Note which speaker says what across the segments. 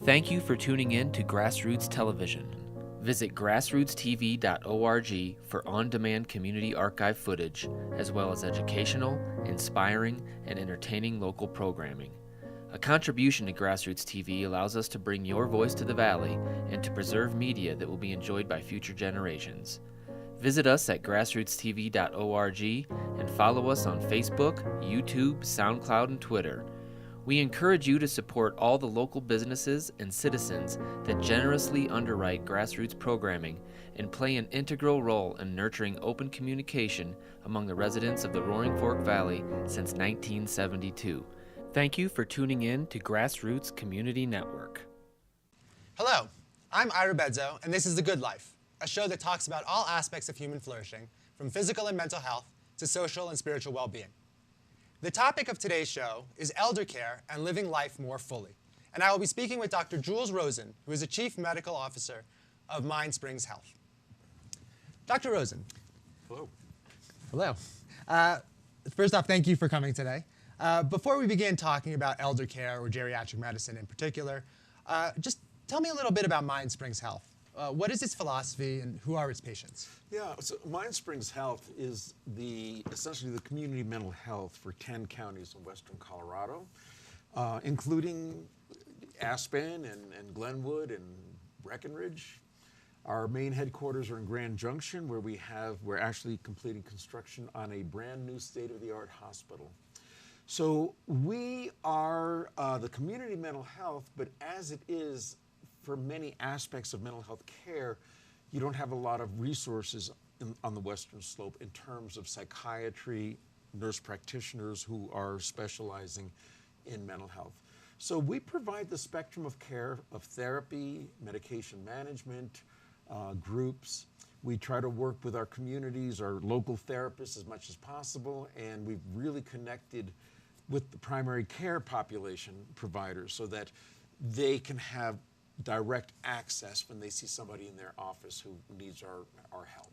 Speaker 1: Thank you for tuning in to Grassroots Television. Visit grassrootstv.org for on-demand community archive footage, as well as educational, inspiring, and entertaining local programming. A contribution to Grassroots TV allows us to bring your voice to the Valley and to preserve media that will be enjoyed by future generations. Visit us at grassrootstv.org and follow us on Facebook, YouTube, SoundCloud, and Twitter. We encourage you to support all the local businesses and citizens that generously underwrite grassroots programming and play an integral role in nurturing open communication among the residents of the Roaring Fork Valley since 1972. Thank you for tuning in to Grassroots Community Network.
Speaker 2: Hello, I'm Ira Bedzow, and this is The Good Life, a show that talks about all aspects of human flourishing, from physical and mental health to social and spiritual well-being. The topic of today's show is eldercare and living life more fully. And I will be speaking with Dr. Jules Rosen, who is the Chief Medical Officer of Mind Springs Health. Dr. Rosen.
Speaker 3: Hello.
Speaker 2: Hello. First off, thank you for coming today. Before we begin talking about eldercare or geriatric medicine in particular, just tell me a little bit about Mind Springs Health. What is its philosophy and who are its patients?
Speaker 3: Yeah, so Mind Springs Health is essentially the community mental health for 10 counties in western Colorado, including Aspen and Glenwood and Breckenridge. Our main headquarters are in Grand Junction, where we're actually completing construction on a brand new state-of-the-art hospital. So we are the community mental health, but as it is for many aspects of mental health care, you don't have a lot of resources on the Western Slope in terms of psychiatry, nurse practitioners who are specializing in mental health. So we provide the spectrum of care of therapy, medication management, groups. We try to work with our communities, our local therapists as much as possible, and we've really connected with the primary care population providers so that they can have direct access when they see somebody in their office who needs our help.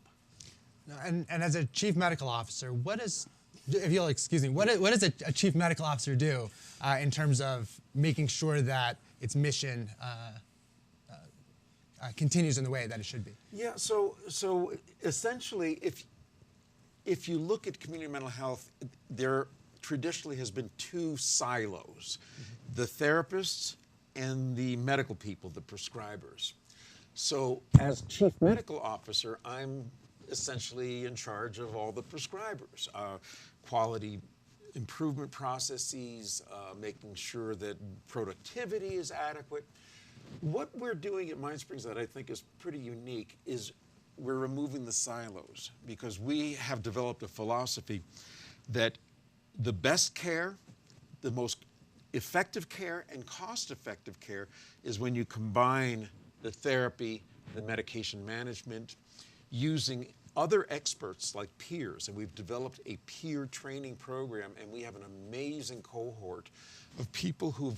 Speaker 2: And as a chief medical officer, what does a chief medical officer do in terms of making sure that its mission continues in the way that it should be?
Speaker 3: Yeah, so essentially, if you look at community mental health, there traditionally has been two silos, the therapists and the medical people, the prescribers. So as chief medical officer, I'm essentially in charge of all the prescribers, quality improvement processes, making sure that productivity is adequate. What we're doing at Mind Springs that I think is pretty unique is we're removing the silos, because we have developed a philosophy that the best care, the most effective care and cost-effective care is when you combine the therapy, the medication management, using other experts like peers. And we've developed a peer training program, and we have an amazing cohort of people who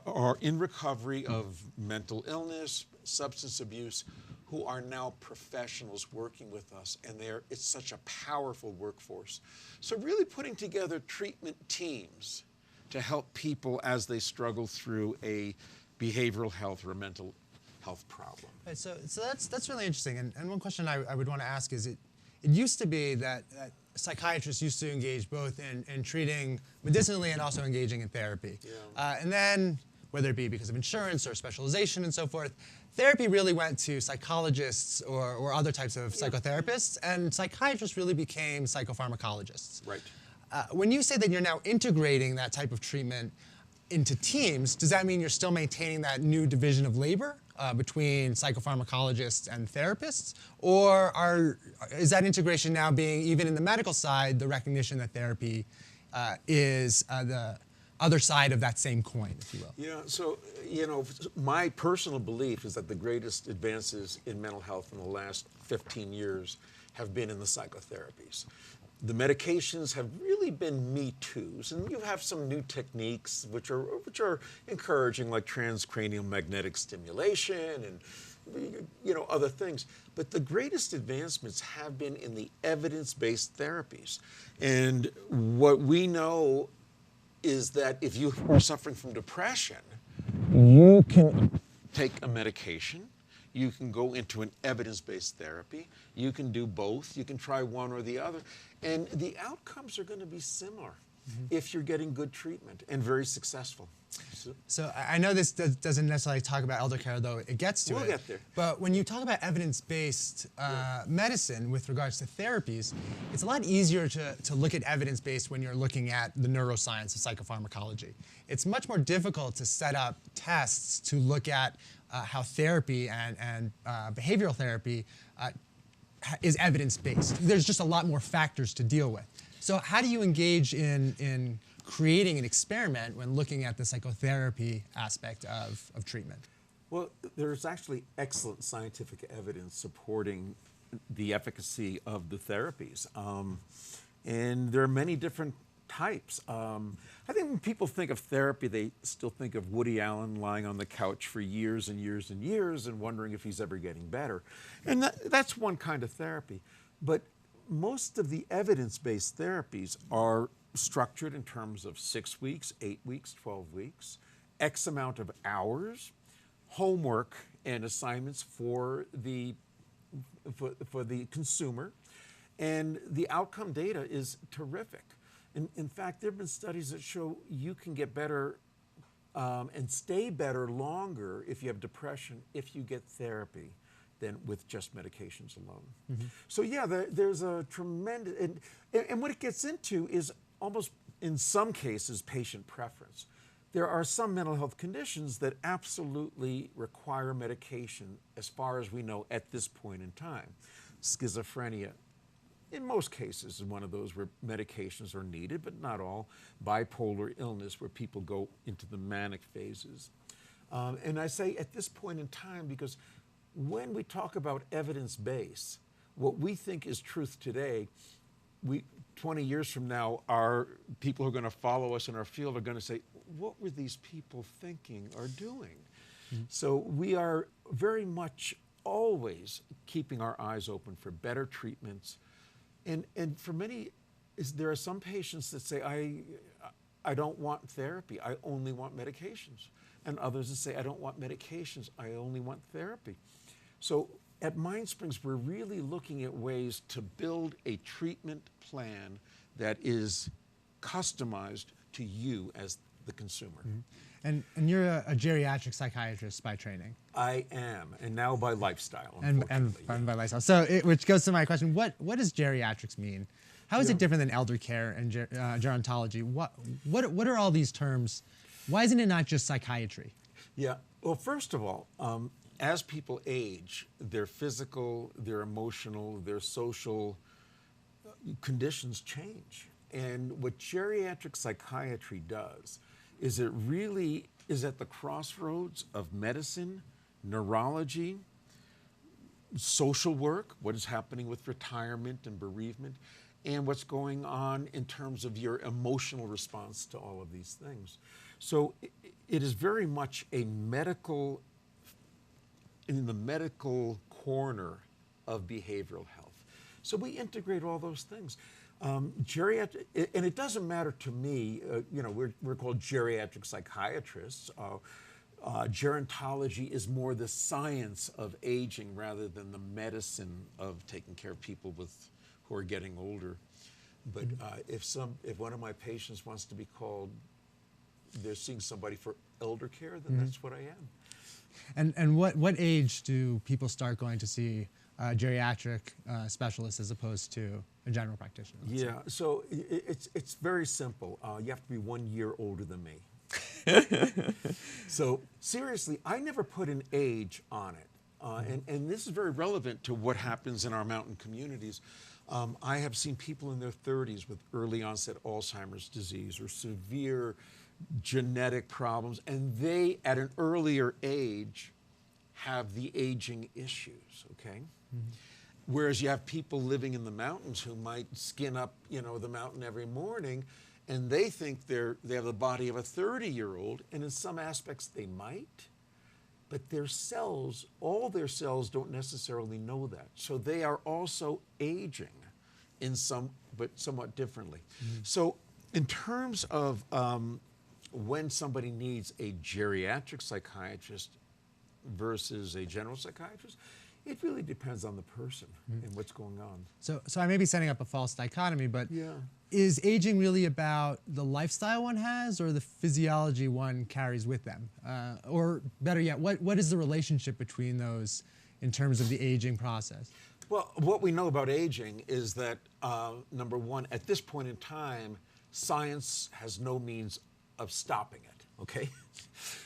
Speaker 3: are in recovery of mental illness, substance abuse, who are now professionals working with us, and it's such a powerful workforce. So really putting together treatment teams to help people as they struggle through a behavioral health or a mental health problem.
Speaker 2: Right, so that's really interesting. And one question I would want to ask is, it used to be that psychiatrists used to engage both in treating medicinally and also engaging in therapy.
Speaker 3: Yeah.
Speaker 2: And then, whether it be because of insurance or specialization and so forth, therapy really went to psychologists or other types of psychotherapists, and psychiatrists really became psychopharmacologists.
Speaker 3: Right.
Speaker 2: When you say that you're now integrating that type of treatment into teams, does that mean you're still maintaining that new division of labor between psychopharmacologists and therapists? Or is that integration now being, even in the medical side, the recognition that therapy is the other side of that same coin, if you will?
Speaker 3: Yeah, so, my personal belief is that the greatest advances in mental health in the last 15 years have been in the psychotherapies. The medications have really been Me Too's, and you have some new techniques which are encouraging, like transcranial magnetic stimulation and other things. But the greatest advancements have been in the evidence-based therapies. And what we know is that if you are suffering from depression, you can take a medication, you can go into an evidence-based therapy, you can do both, you can try one or the other, and the outcomes are going to be similar if you're getting good treatment and very successful.
Speaker 2: So I know this doesn't necessarily talk about Eldercare, though it gets to it.
Speaker 3: We'll get there.
Speaker 2: But when you talk about evidence-based medicine with regards to therapies, it's a lot easier to look at evidence-based when you're looking at the neuroscience of psychopharmacology. It's much more difficult to set up tests to look at how therapy and behavioral therapy is evidence-based. There's just a lot more factors to deal with. So how do you engage in creating an experiment when looking at the psychotherapy aspect of treatment?
Speaker 3: Well, there's actually excellent scientific evidence supporting the efficacy of the therapies. And there are many different types. I think when people think of therapy, they still think of Woody Allen lying on the couch for years and years and years and wondering if he's ever getting better. And that's one kind of therapy. But most of the evidence-based therapies are structured in terms of 6 weeks, 8 weeks, 12 weeks, X amount of hours, homework and assignments for the consumer, and the outcome data is terrific. In fact, there have been studies that show you can get better and stay better longer if you have depression if you get therapy than with just medications alone. Mm-hmm. So yeah, there's a tremendous, and what it gets into is almost, in some cases, patient preference. There are some mental health conditions that absolutely require medication as far as we know at this point in time. Schizophrenia, in most cases, is one of those where medications are needed, but not all. Bipolar illness, where people go into the manic phases. And I say at this point in time because when we talk about evidence-based, what we think is truth today, 20 years from now, our people who are going to follow us in our field are going to say, what were these people thinking or doing? Mm-hmm. So we are very much always keeping our eyes open for better treatments. And for many, there are some patients that say, I don't want therapy, I only want medications. And others that say, I don't want medications, I only want therapy. So at MindSprings, we're really looking at ways to build a treatment plan that is customized to you as the consumer.
Speaker 2: Mm-hmm. And you're a geriatric psychiatrist by training.
Speaker 3: I am, and now by lifestyle,
Speaker 2: and by lifestyle. So, which goes to my question: what does geriatrics mean? How is it different than eldercare and gerontology? What are all these terms? Why isn't it not just psychiatry?
Speaker 3: Yeah. Well, first of all, as people age, their physical, their emotional, their social conditions change. And what geriatric psychiatry does is it really is at the crossroads of medicine, neurology, social work, what is happening with retirement and bereavement, and what's going on in terms of your emotional response to all of these things. So it is very much a medical, in the medical corner of behavioral health. So we integrate all those things. Geriatric, and it doesn't matter to me, we're called geriatric psychiatrists. Gerontology is more the science of aging rather than the medicine of taking care of people who are getting older. But if one of my patients wants to be called, they're seeing somebody for eldercare, then that's what I am.
Speaker 2: And what age do people start going to see geriatric specialists as opposed to a general practitioner?
Speaker 3: Yeah, so it's very simple. You have to be 1 year older than me. So seriously, I never put an age on it. And this is very relevant to what happens in our mountain communities. I have seen people in their 30s with early onset Alzheimer's disease or severe genetic problems, and they, at an earlier age, have the aging issues, okay? Mm-hmm. Whereas you have people living in the mountains who might skin up, the mountain every morning, and they think they have the body of a 30-year-old, and in some aspects they might, but their cells, all their cells don't necessarily know that. So they are also aging but somewhat differently. Mm-hmm. So in terms of when somebody needs a geriatric psychiatrist versus a general psychiatrist, it really depends on the person and what's going on.
Speaker 2: So I may be setting up a false dichotomy, but
Speaker 3: Yeah.
Speaker 2: is aging really about the lifestyle one has or the physiology one carries with them? Or better yet, what is the relationship between those in terms of the aging process?
Speaker 3: Well, what we know about aging is that, number one, at this point in time, science has no means of stopping it, okay?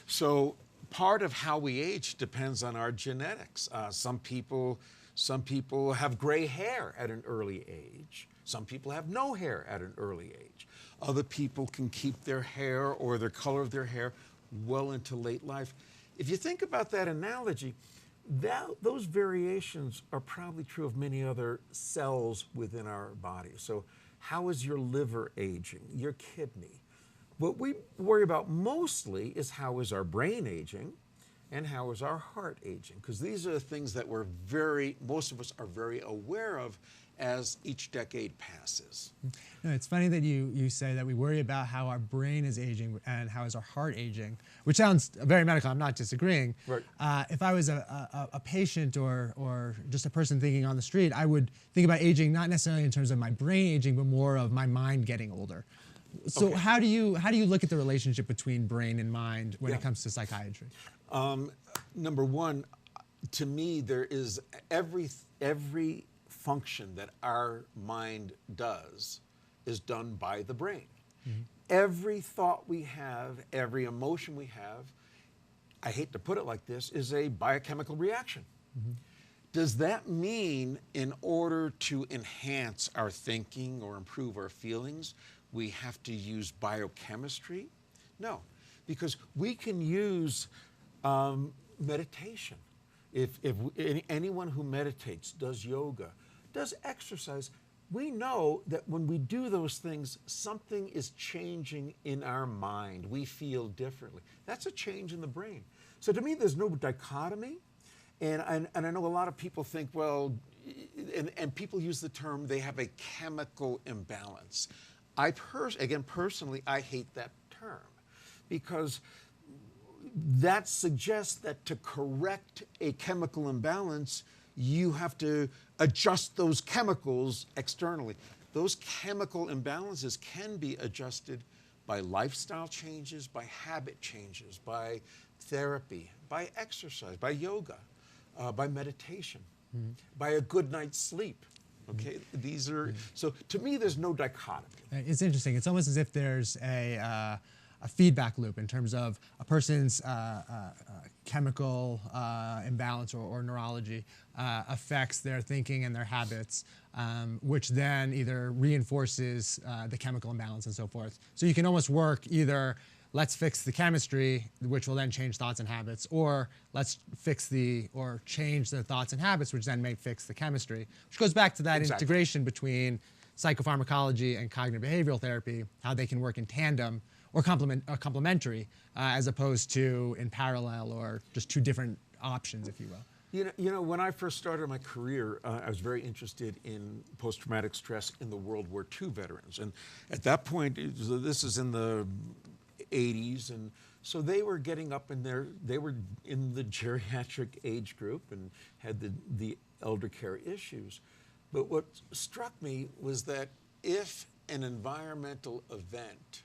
Speaker 3: So part of how we age depends on our genetics. Some people have gray hair at an early age. Some people have no hair at an early age. Other people can keep their hair or the color of their hair well into late life. If you think about that analogy, those variations are probably true of many other cells within our body. So how is your liver aging, your kidney? What we worry about mostly is how is our brain aging and how is our heart aging, because these are the things that most of us are very aware of as each decade passes.
Speaker 2: No, it's funny that you say that we worry about how our brain is aging and how is our heart aging, which sounds very medical. I'm not disagreeing.
Speaker 3: Right.
Speaker 2: If I was a patient or just a person thinking on the street, I would think about aging not necessarily in terms of my brain aging, but more of my mind getting older. So
Speaker 3: Okay.
Speaker 2: how do you look at the relationship between brain and mind when it comes to psychiatry?
Speaker 3: Number one, to me, there is every function that our mind does is done by the brain. Every thought we have, every emotion we have, I hate to put it like this, is a biochemical reaction. Does that mean in order to enhance our thinking or improve our feelings, we have to use biochemistry? No, because we can use meditation. If anyone who meditates, does yoga, does exercise, we know that when we do those things, something is changing in our mind. We feel differently. That's a change in the brain. So to me, there's no dichotomy. And I know a lot of people think, well, and people use the term, they have a chemical imbalance. Personally, I hate that term because that suggests that to correct a chemical imbalance, you have to adjust those chemicals externally. Those chemical imbalances can be adjusted by lifestyle changes, by habit changes, by therapy, by exercise, by yoga, by meditation, by a good night's sleep. Okay, these are, so to me, there's no dichotomy.
Speaker 2: It's interesting. It's almost as if there's a feedback loop in terms of a person's chemical imbalance or neurology affects their thinking and their habits, which then either reinforces the chemical imbalance and so forth. So you can almost work either let's fix the chemistry, which will then change thoughts and habits, or let's fix or change the thoughts and habits, which then may fix the chemistry, which goes back to that integration between psychopharmacology and cognitive behavioral therapy, how they can work in tandem or complementary, as opposed to in parallel or just two different options, if you will.
Speaker 3: You know, when I first started my career, I was very interested in post-traumatic stress in the World War II veterans. And at that point, this is in the 80s, and so they were getting up in they were in the geriatric age group and had the eldercare issues. But what struck me was that if an environmental event,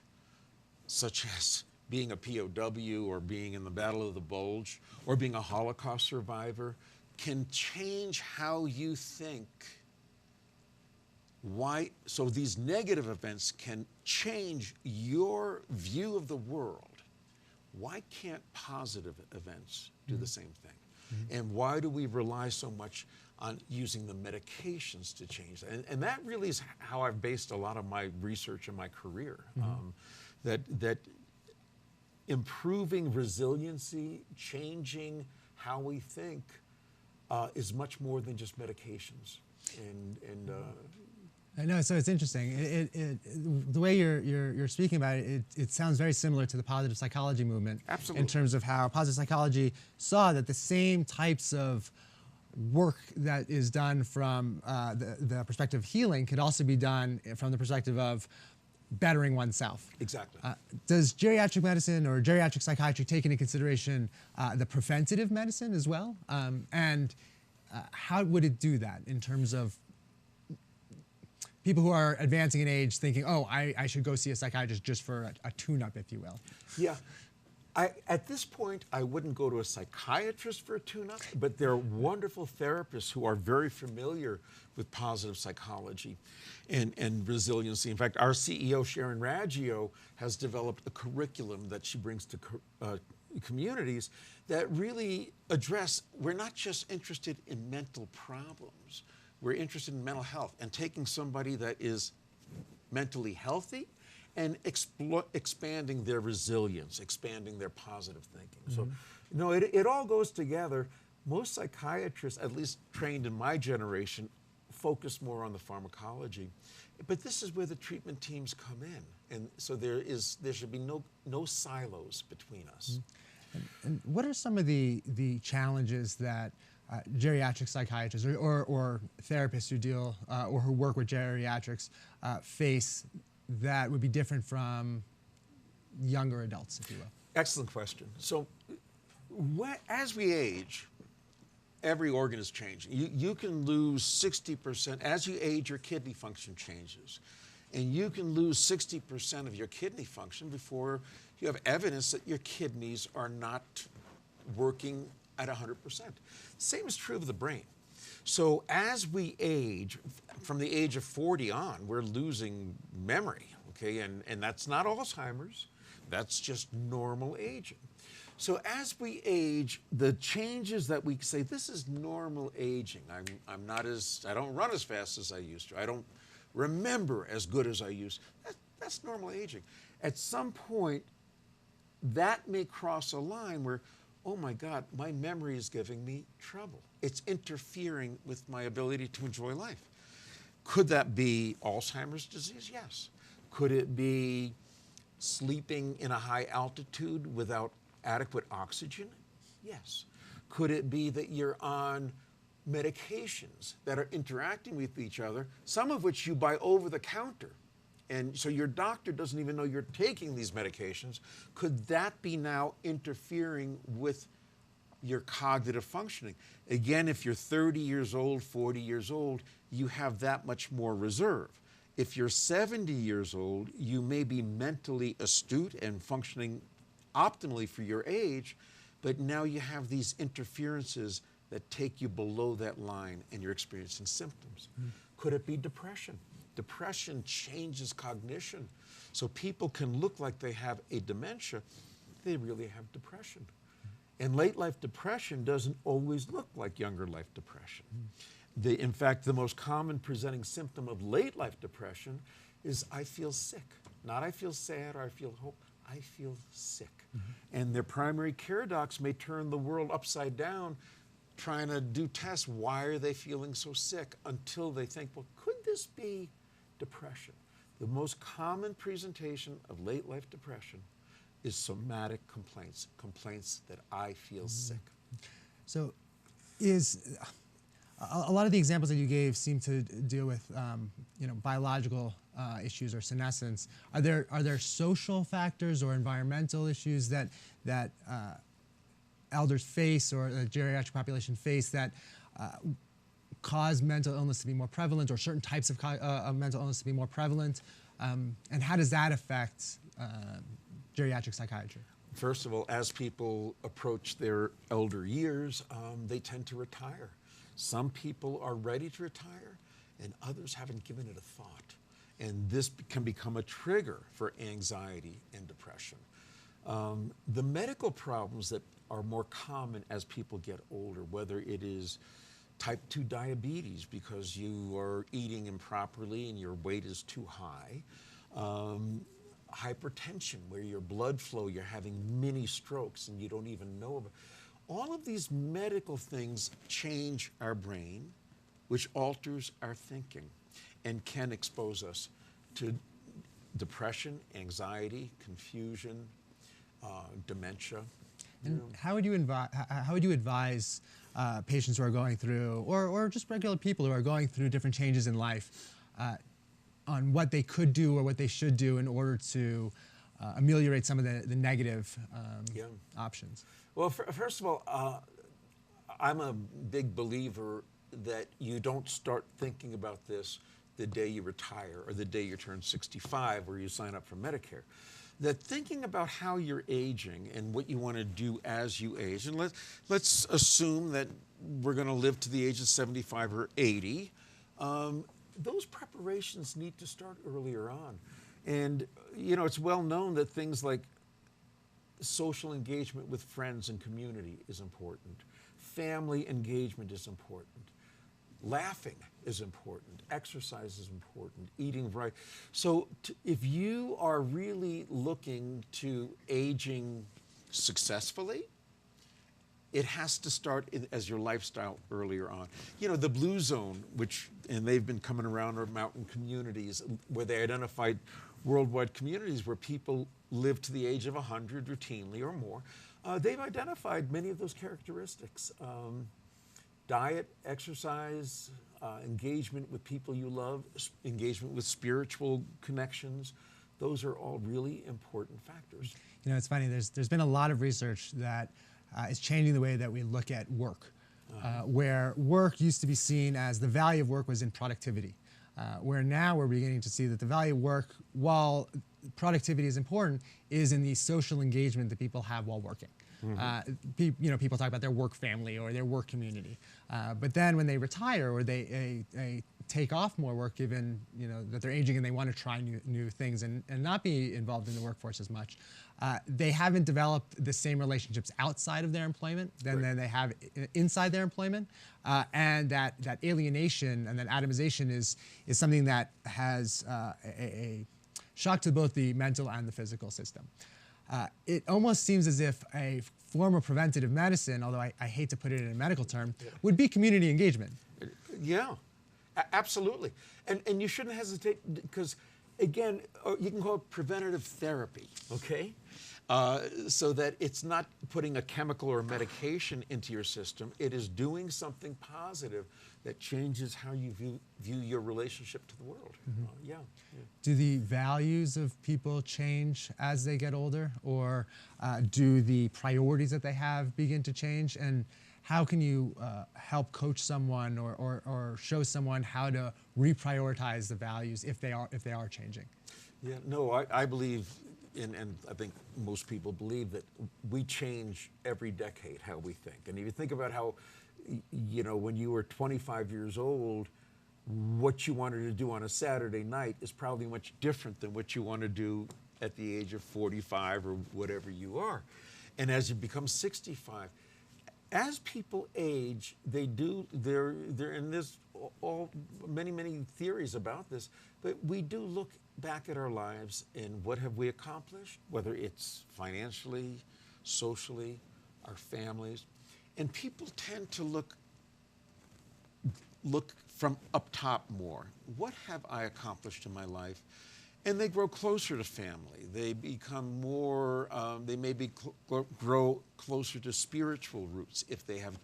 Speaker 3: such as being a POW or being in the Battle of the Bulge or being a Holocaust survivor, can change how you think, so these negative events can change your view of the world. Why can't positive events do the same thing? And why do we rely so much on using the medications to change that? And that really is how I've based a lot of my research and my career. That improving resiliency, changing how we think, is much more than just medications.
Speaker 2: I know, so it's interesting. The way you're speaking about it, it sounds very similar to the positive psychology movement.
Speaker 3: Absolutely.
Speaker 2: In terms of how positive psychology saw that the same types of work that is done from the perspective of healing could also be done from the perspective of bettering oneself.
Speaker 3: Exactly.
Speaker 2: Does geriatric medicine or geriatric psychiatry take into consideration the preventative medicine as well? And how would it do that in terms of people who are advancing in age thinking, oh, I should go see a psychiatrist just for a tune-up, if you will?
Speaker 3: Yeah. At this point, I wouldn't go to a psychiatrist for a tune-up, but there are wonderful therapists who are very familiar with positive psychology and resiliency. In fact, our CEO, Sharon Raggio, has developed a curriculum that she brings to communities that really address, we're not just interested in mental problems, we're interested in mental health and taking somebody that is mentally healthy and expanding their resilience, expanding their positive thinking. So, it all goes together. Most psychiatrists, at least trained in my generation, focus more on the pharmacology. But this is where the treatment teams come in. And so there should be no silos between us.
Speaker 2: And what are some of the challenges that geriatric psychiatrists or therapists who deal or who work with geriatrics face that would be different from younger adults, if you will?
Speaker 3: Excellent question. So as we age, every organ is changing. You can lose 60%. As you age, your kidney function changes. And you can lose 60% of your kidney function before you have evidence that your kidneys are not working at 100%. Same is true of the brain. So as we age, from the age of 40 on, we're losing memory, okay? And that's not Alzheimer's, that's just normal aging. So as we age, the changes that we say, this is normal aging. I don't run as fast as I used to. I don't remember as good as I used. That's normal aging. At some point, that may cross a line where, oh my God, my memory is giving me trouble. It's interfering with my ability to enjoy life. Could that be Alzheimer's disease? Yes. Could it be sleeping in a high altitude without adequate oxygen? Yes. Could it be that you're on medications that are interacting with each other, some of which you buy over the counter, and so your doctor doesn't even know you're taking these medications? Could that be now interfering with your cognitive functioning? Again, if you're 30 years old, 40 years old, you have that much more reserve. If you're 70 years old, you may be mentally astute and functioning optimally for your age, but now you have these interferences that take you below that line and you're experiencing symptoms. Could it be depression? Depression changes cognition. So people can look like they have a dementia, they really have depression. And late life depression doesn't always look like younger life depression. In fact, the most common presenting symptom of late life depression is I feel sick. Not I feel sad or I feel hope, I feel sick. And their primary care docs may turn the world upside down trying to do tests. Why are they feeling so sick? Until they think, well, could this be depression? The most common presentation of late life depression is somatic complaints, complaints that I feel sick.
Speaker 2: So is a lot of the examples that you gave seem to deal with biological issues or senescence. Are there social factors or environmental issues that elders face or the geriatric population face that cause mental illness to be more prevalent, or certain types of mental illness to be more prevalent? And how does that affect geriatric psychiatry?
Speaker 3: First of all, as people approach their elder years, they tend to retire. Some people are ready to retire, and others haven't given it a thought. And this can become a trigger for anxiety and depression. The medical problems that are more common as people get older, whether it is type 2 diabetes because you are eating improperly and your weight is too high, hypertension where your blood flow, you're having mini strokes and you don't even know about it. All of these medical things change our brain, which alters our thinking and can expose us to depression, anxiety, confusion, dementia.
Speaker 2: And how would you advise patients who are going through, or just regular people who are going through different changes in life, on what they could do or what they should do in order to ameliorate some of the negative options?
Speaker 3: Well, first of all, I'm a big believer that you don't start thinking about this the day you retire or the day you turn 65 or you sign up for Medicare. That thinking about how you're aging and what you want to do as you age, and let's assume that we're going to live to the age of 75 or 80, those preparations need to start earlier on. And, you know, it's well known that things like social engagement with friends and community is important. Family engagement is important. Laughing is important. Exercise is important. Eating right. So if you are really looking to aging successfully, it has to start as your lifestyle earlier on. You know, the Blue Zone, and they've been coming around, are mountain communities where they identified worldwide communities where people live to the age of 100 routinely or more. They've identified many of those characteristics. Diet, exercise, engagement with people you love, engagement with spiritual connections. Those are all really important factors.
Speaker 2: You know, it's funny, there's been a lot of research that is changing the way that we look at work, where work used to be seen as the value of work was in productivity, where now we're beginning to see that the value of work, while productivity is important, is in the social engagement that people have while working. People talk about their work family or their work community, but then when they retire or they take off more work, given that they're aging and they want to try new things and not be involved in the workforce as much, they haven't developed the same relationships outside of their employment than they have inside their employment, and that alienation and that atomization is something that has a shock to both the mental and the physical system. It almost seems as if a form of preventative medicine, although I hate to put it in a medical term, would be community engagement.
Speaker 3: Yeah, absolutely. And you shouldn't hesitate, because, again, you can call it preventative therapy, okay? So that it's not putting a chemical or medication into your system. It is doing something positive that changes how you view your relationship to the world.
Speaker 2: Do the values of people change as they get older, or do the priorities that they have begin to change? And how can you help coach someone or show someone how to reprioritize the values if they are changing?
Speaker 3: Yeah, no, I believe and I think most people believe that we change every decade how we think. And if you think about how, when you were 25 years old, what you wanted to do on a Saturday night is probably much different than what you want to do at the age of 45 or whatever you are. And as you become 65, as people age, they're in this many theories about this, but we do look back at our lives and what have we accomplished, whether it's financially, socially, our families, and people tend to look from up top more. What have I accomplished in my life? And they grow closer to family. They become more, they maybe grow closer to spiritual roots if they have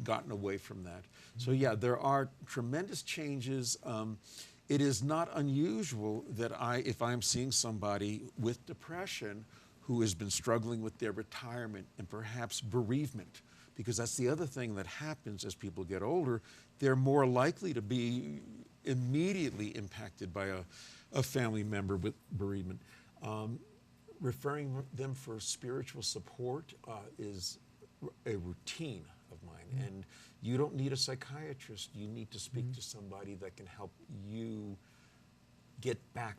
Speaker 3: gotten away from that. So yeah, there are tremendous changes. It is not unusual that if I'm seeing somebody with depression who has been struggling with their retirement and perhaps bereavement, because that's the other thing that happens as people get older, they're more likely to be immediately impacted by a family member with bereavement. Referring them for spiritual support is a routine of mine. And you don't need a psychiatrist. You need to speak to somebody that can help you get back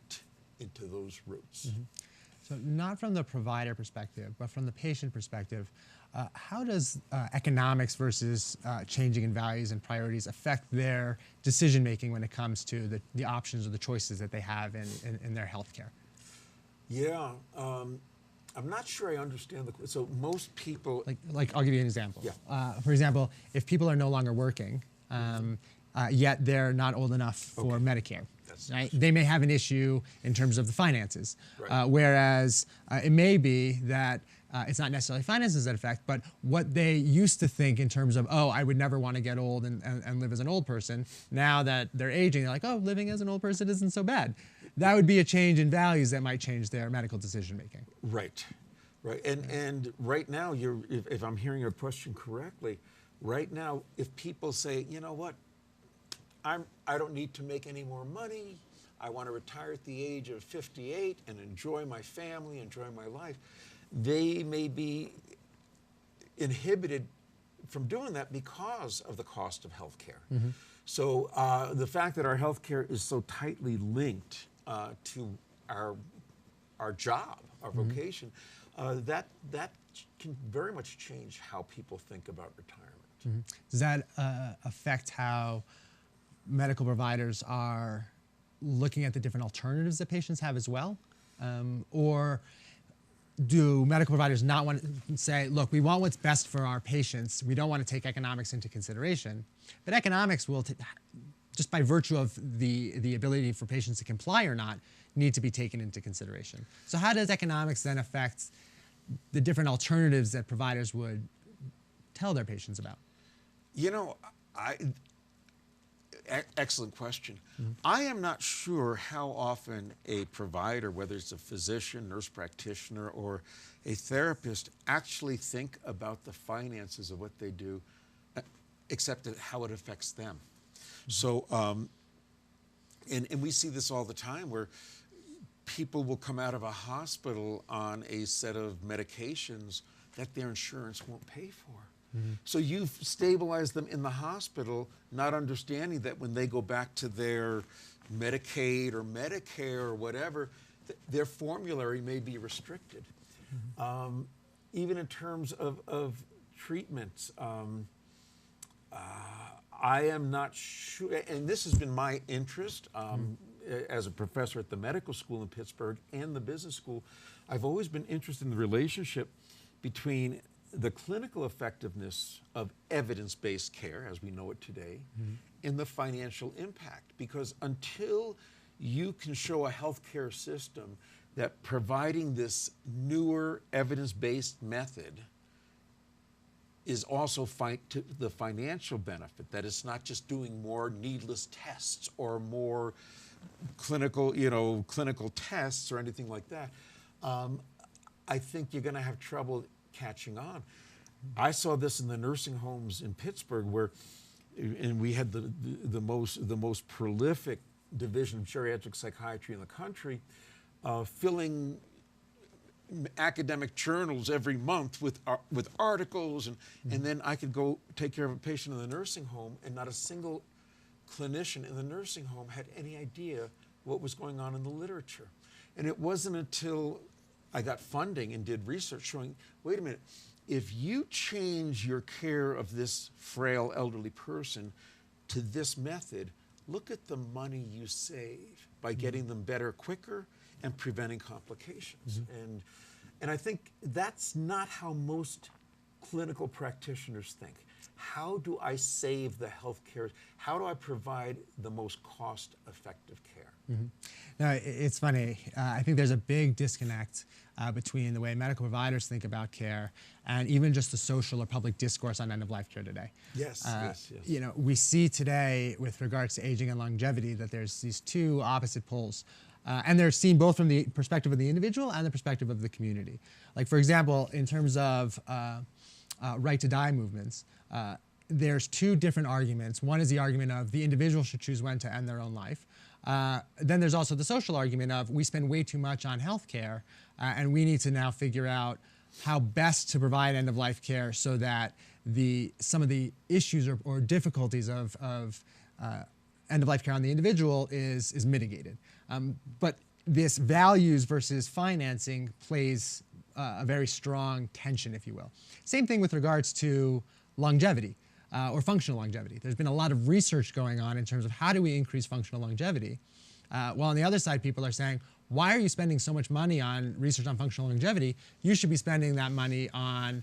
Speaker 3: into those roots.
Speaker 2: So not from the provider perspective, but from the patient perspective, how does economics versus changing in values and priorities affect their decision-making when it comes to the options or the choices that they have in their healthcare?
Speaker 3: Yeah, I'm not sure I understand the question. So most people...
Speaker 2: Like I'll give you an example.
Speaker 3: Yeah.
Speaker 2: For example, if people are no longer working, yet they're not old enough for Medicare, right? They may have an issue in terms of the finances, whereas it may be that
Speaker 4: it's not necessarily finances that affect, but what they used to think in terms of, oh, I would never want to get old and live as an old person. Now that they're aging, they're like, oh, living as an old person isn't so bad. That would be a change in values that might change their medical decision making.
Speaker 3: Right, right. And right now, if I'm hearing your question correctly, right now, if people say, you know what, I don't need to make any more money, I want to retire at the age of 58 and enjoy my family, enjoy my life, they may be inhibited from doing that because of the cost of health care. Mm-hmm. So the fact that our health care is so tightly linked to our job, our vocation, that can very much change how people think about retirement.
Speaker 4: Mm-hmm. Does that affect how medical providers are looking at the different alternatives that patients have as well? Or do medical providers not want to say, look, we want what's best for our patients, we don't want to take economics into consideration, but economics will, just by virtue of the ability for patients to comply or not, need to be taken into consideration. So how does economics then affect the different alternatives that providers would tell their patients about?
Speaker 3: You know, excellent question. Mm-hmm. I am not sure how often a provider, whether it's a physician, nurse practitioner, or a therapist, actually think about the finances of what they do, except how it affects them. Mm-hmm. So, and we see this all the time where people will come out of a hospital on a set of medications that their insurance won't pay for. Mm-hmm. So you've stabilized them in the hospital, not understanding that when they go back to their Medicaid or Medicare or whatever, their formulary may be restricted. Mm-hmm. Even in terms of treatments, I am not sure, and this has been my interest as a professor at the medical school in Pittsburgh and the business school. I've always been interested in the relationship between the clinical effectiveness of evidence-based care, as we know it today, and the financial impact. Because until you can show a healthcare system that providing this newer evidence-based method is also to the financial benefit, that it's not just doing more needless tests or more clinical tests or anything like that, I think you're going to have trouble catching on. I saw this in the nursing homes in Pittsburgh, and we had the most prolific division of geriatric psychiatry in the country, filling academic journals every month with articles, and then I could go take care of a patient in the nursing home, and not a single clinician in the nursing home had any idea what was going on in the literature. And it wasn't until I got funding and did research showing, wait a minute, if you change your care of this frail elderly person to this method, look at the money you save by getting them better quicker and preventing complications. Mm-hmm. And I think that's not how most clinical practitioners think. How do I save the healthcare? How do I provide the most cost-effective care?
Speaker 4: Mm-hmm. No, it's funny. I think there's a big disconnect between the way medical providers think about care and even just the social or public discourse on end-of-life care today.
Speaker 3: Yes, yes.
Speaker 4: You know, we see today with regards to aging and longevity that there's these two opposite poles. And they're seen both from the perspective of the individual and the perspective of the community. Like, for example, in terms of right to die movements, there's two different arguments. One is the argument of the individual should choose when to end their own life. Then there's also the social argument of we spend way too much on healthcare, and we need to now figure out how best to provide end-of-life care so that some of the issues or difficulties of end-of-life care on the individual is mitigated. But this values versus financing plays a very strong tension, if you will. Same thing with regards to longevity or functional longevity. There's been a lot of research going on in terms of how do we increase functional longevity. While on the other side, people are saying, why are you spending so much money on research on functional longevity? You should be spending that money on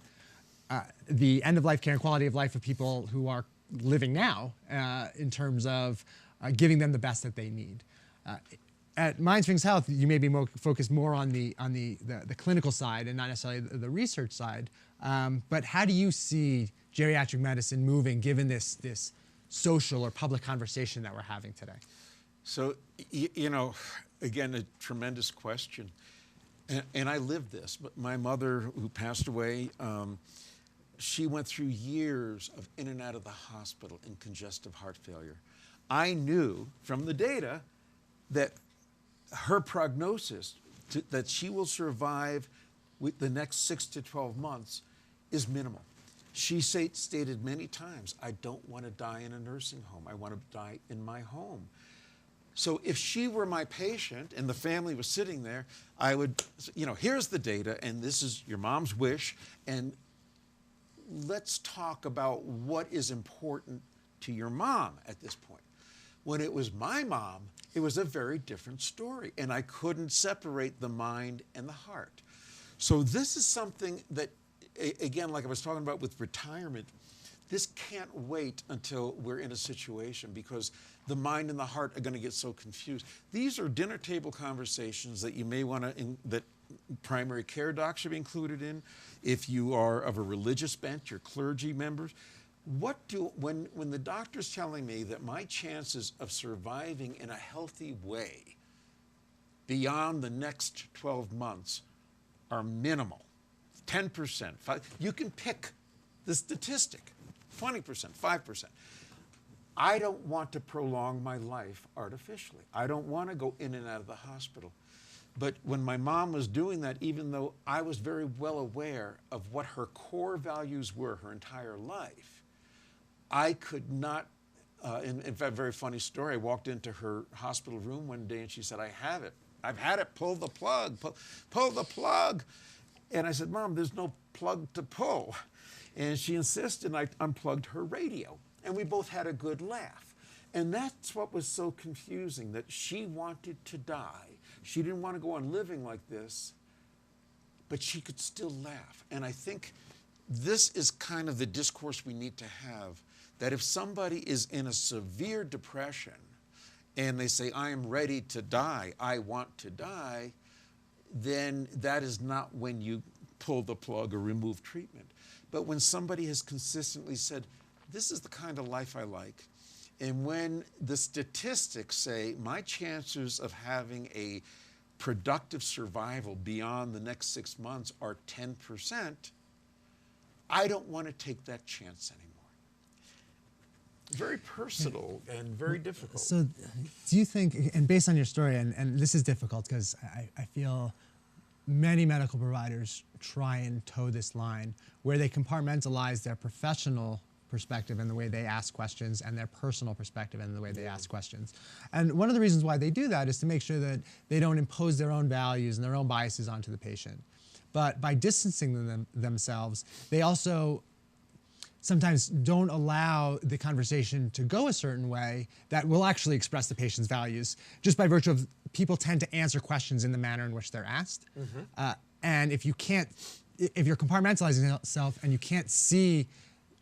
Speaker 4: the end-of-life care and quality of life of people who are living now in terms of giving them the best that they need. at Mind Springs Health, you may be focused more on the clinical side and not necessarily the research side. But how do you see geriatric medicine moving, given this social or public conversation that we're having today?
Speaker 3: So, again, a tremendous question. And I lived this. But my mother, who passed away, she went through years of in and out of the hospital in congestive heart failure. I knew from the data that her prognosis that she will survive with the next 6 to 12 months is minimal. She stated many times, I don't want to die in a nursing home. I want to die in my home. So if she were my patient and the family was sitting there, I would, here's the data, and this is your mom's wish, and let's talk about what is important to your mom at this point. When it was my mom, it was a very different story, and I couldn't separate the mind and the heart. So this is something that, again, like I was talking about with retirement, this can't wait until we're in a situation, because the mind and the heart are going to get so confused. These are dinner table conversations that you may want to, that primary care docs should be included in. If you are of a religious bent, your clergy members. When the doctor's telling me that my chances of surviving in a healthy way beyond the next 12 months are minimal, 10%, you can pick the statistic, 20%, 5%. I don't want to prolong my life artificially. I don't want to go in and out of the hospital. But when my mom was doing that, even though I was very well aware of what her core values were her entire life, I could not, in fact, very funny story, I walked into her hospital room one day and she said, I have it. I've had it, pull the plug, pull the plug. And I said, Mom, there's no plug to pull. And she insisted, and I unplugged her radio. And we both had a good laugh. And that's what was so confusing, that she wanted to die. She didn't want to go on living like this, but she could still laugh. And I think this is kind of the discourse we need to have, that if somebody is in a severe depression and they say, I am ready to die, I want to die, then that is not when you pull the plug or remove treatment. But when somebody has consistently said, this is the kind of life I like, and when the statistics say my chances of having a productive survival beyond the next 6 months are 10%, I don't want to take that chance anymore. Very personal and very difficult.
Speaker 4: So do you think, and based on your story, and this is difficult because I feel many medical providers try and toe this line where they compartmentalize their professional perspective and the way they ask questions and their personal perspective and the way they ask questions. And one of the reasons why they do that is to make sure that they don't impose their own values and their own biases onto the patient. But by distancing themselves, they also sometimes don't allow the conversation to go a certain way that will actually express the patient's values, just by virtue of people tend to answer questions in the manner in which they're asked. Mm-hmm. And if you're compartmentalizing yourself and you can't see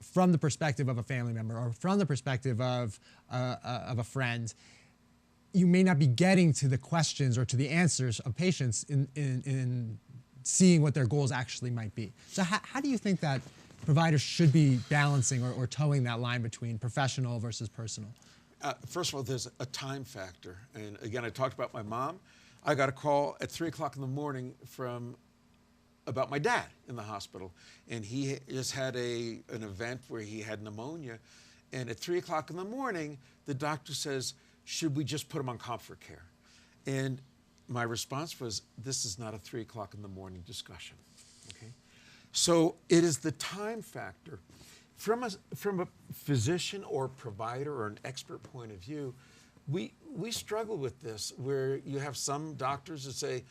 Speaker 4: from the perspective of a family member or from the perspective of a friend, you may not be getting to the questions or to the answers of patients in seeing what their goals actually might be. So how do you think that providers should be balancing or towing that line between professional versus personal?
Speaker 3: First of all, there's a time factor. And again, I talked about my mom. I got a call at 3 o'clock in the morning about my dad in the hospital. And he just had an event where he had pneumonia. And at 3 o'clock in the morning, the doctor says, should we just put him on comfort care? And my response was, this is not a 3 o'clock in the morning discussion. Okay? So it is the time factor. From a physician or provider or an expert point of view, we struggle with this, where you have some doctors that say,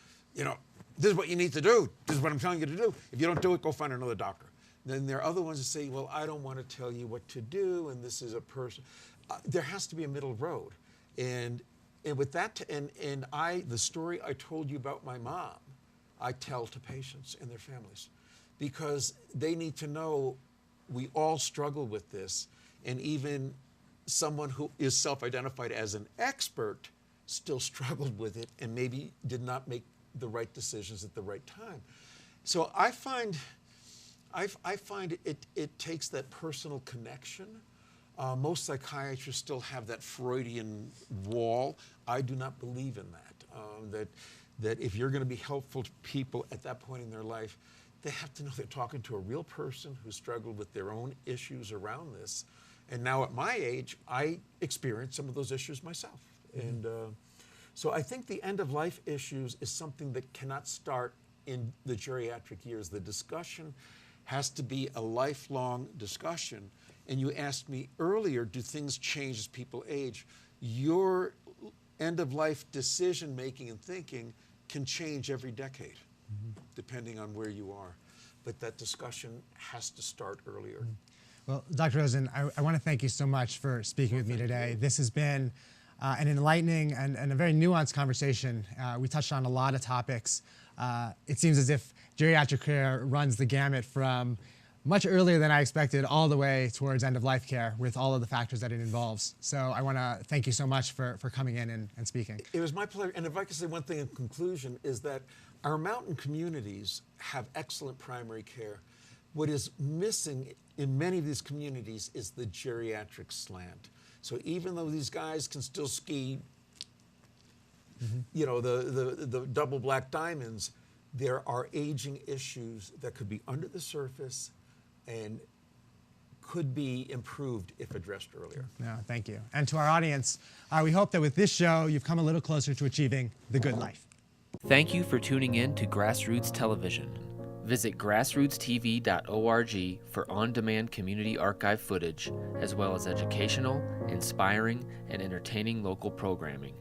Speaker 3: this is what you need to do. This is what I'm telling you to do. If you don't do it, go find another doctor. Then there are other ones that say, well, I don't want to tell you what to do, and this is a person. There has to be a middle road. And with that, the story I told you about my mom, I tell to patients and their families, because they need to know we all struggle with this, and even someone who is self-identified as an expert still struggled with it and maybe did not make the right decisions at the right time. So I find it takes that personal connection. Most psychiatrists still have that Freudian wall. I do not believe in that. That if you're going to be helpful to people at that point in their life, they have to know they're talking to a real person who struggled with their own issues around this. And now at my age, I experience some of those issues myself. And so I think the end-of-life issues is something that cannot start in the geriatric years. The discussion has to be a lifelong discussion. And you asked me earlier, do things change as people age? Your end-of-life decision-making and thinking can change every decade, depending on where you are. But that discussion has to start earlier.
Speaker 4: Well, Dr. Rosen, I want to thank you so much for speaking with me today. This has been an enlightening and a very nuanced conversation. We touched on a lot of topics. It seems as if geriatric care runs the gamut from much earlier than I expected all the way towards end-of-life care with all of the factors that it involves. So I want to thank you so much for coming in and speaking.
Speaker 3: It was my pleasure. And if I could say one thing in conclusion is that our mountain communities have excellent primary care. What is missing in many of these communities is the geriatric slant. So even though these guys can still ski, you know, the double black diamonds, there are aging issues that could be under the surface and could be improved if addressed earlier.
Speaker 4: No, thank you. And to our audience, we hope that with this show, you've come a little closer to achieving the good life.
Speaker 1: Thank you for tuning in to Grassroots Television. Visit grassrootstv.org for on-demand community archive footage, as well as educational, inspiring, and entertaining local programming.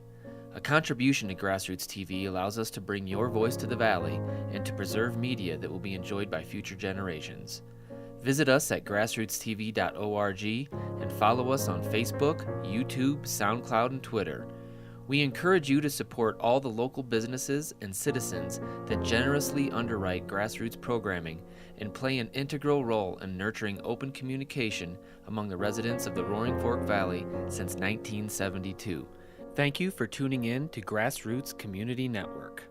Speaker 1: A contribution to Grassroots TV allows us to bring your voice to the Valley and to preserve media that will be enjoyed by future generations. Visit us at grassrootstv.org and follow us on Facebook, YouTube, SoundCloud, and Twitter. We encourage you to support all the local businesses and citizens that generously underwrite grassroots programming and play an integral role in nurturing open communication among the residents of the Roaring Fork Valley since 1972. Thank you for tuning in to Grassroots Community Network.